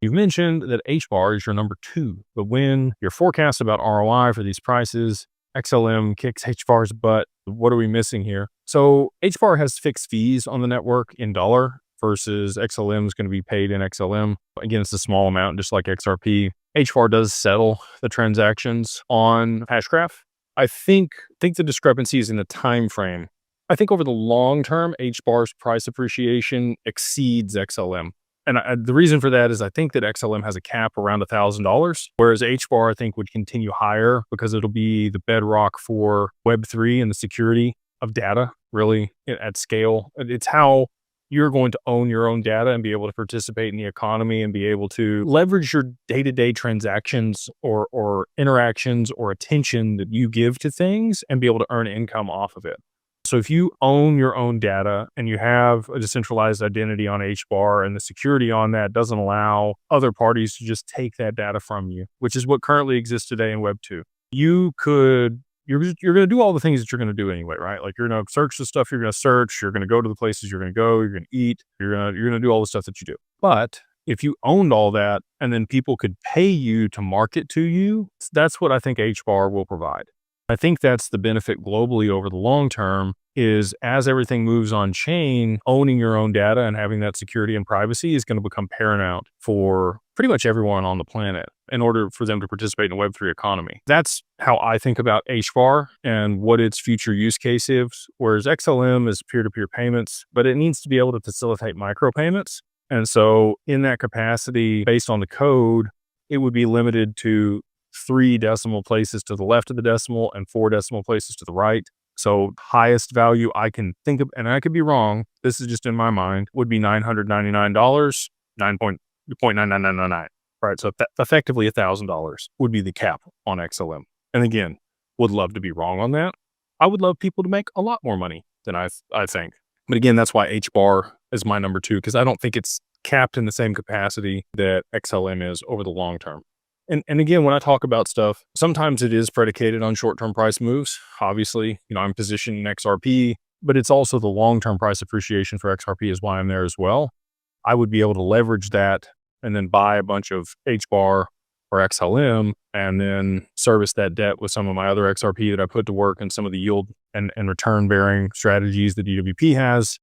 You've mentioned that HBAR is your number two, but when you're forecast about ROI for these prices, XLM kicks HBAR's butt. What are we missing here? So HBAR has fixed fees on the network in dollar versus XLM is going to be paid in XLM. Again, it's a small amount, just like XRP. HBAR does settle the transactions on Hashgraph. I think the discrepancy is in the time frame. I think over the long term, HBAR's price appreciation exceeds XLM. And the reason for that is I think that XLM has a cap around $1,000, whereas HBAR I think would continue higher because it'll be the bedrock for Web3 and the security of data really at scale. It's how you're going to own your own data and be able to participate in the economy and be able to leverage your day-to-day transactions or interactions or attention that you give to things and be able to earn income off of it. So if you own your own data and you have a decentralized identity on HBAR and the security on that doesn't allow other parties to just take that data from you, which is what currently exists today in Web 2. You're going to do all the things that you're going to do anyway, right? Like you're going to search the stuff you're going to search, you're going to go to the places you're going to go, you're going to eat, you're going to do all the stuff that you do. But if you owned all that and then people could pay you to market to you, that's what I think HBAR will provide. I think that's the benefit globally over the long term is as everything moves on chain, owning your own data and having that security and privacy is going to become paramount for pretty much everyone on the planet in order for them to participate in the Web3 economy. That's how I think about HBAR and what its future use case is, whereas XLM is peer-to-peer payments, but it needs to be able to facilitate micropayments. And so in that capacity, based on the code, it would be limited to 3 decimal places to the left of the decimal and 4 decimal places to the right. So highest value I can think of, and I could be wrong, this is just in my mind, would be $999, 9.9999, right? So effectively $1,000 would be the cap on XLM. And again, would love to be wrong on that. I would love people to make a lot more money than I think. But again, that's why HBAR is my number 2, because I don't think it's capped in the same capacity that XLM is over the long term. And again, when I talk about stuff, sometimes it is predicated on short-term price moves. Obviously, I'm positioned in XRP, but it's also the long-term price appreciation for XRP is why I'm there as well. I would be able to leverage that and then buy a bunch of HBAR or XLM and then service that debt with some of my other XRP that I put to work and some of the yield and return bearing strategies that DWP has.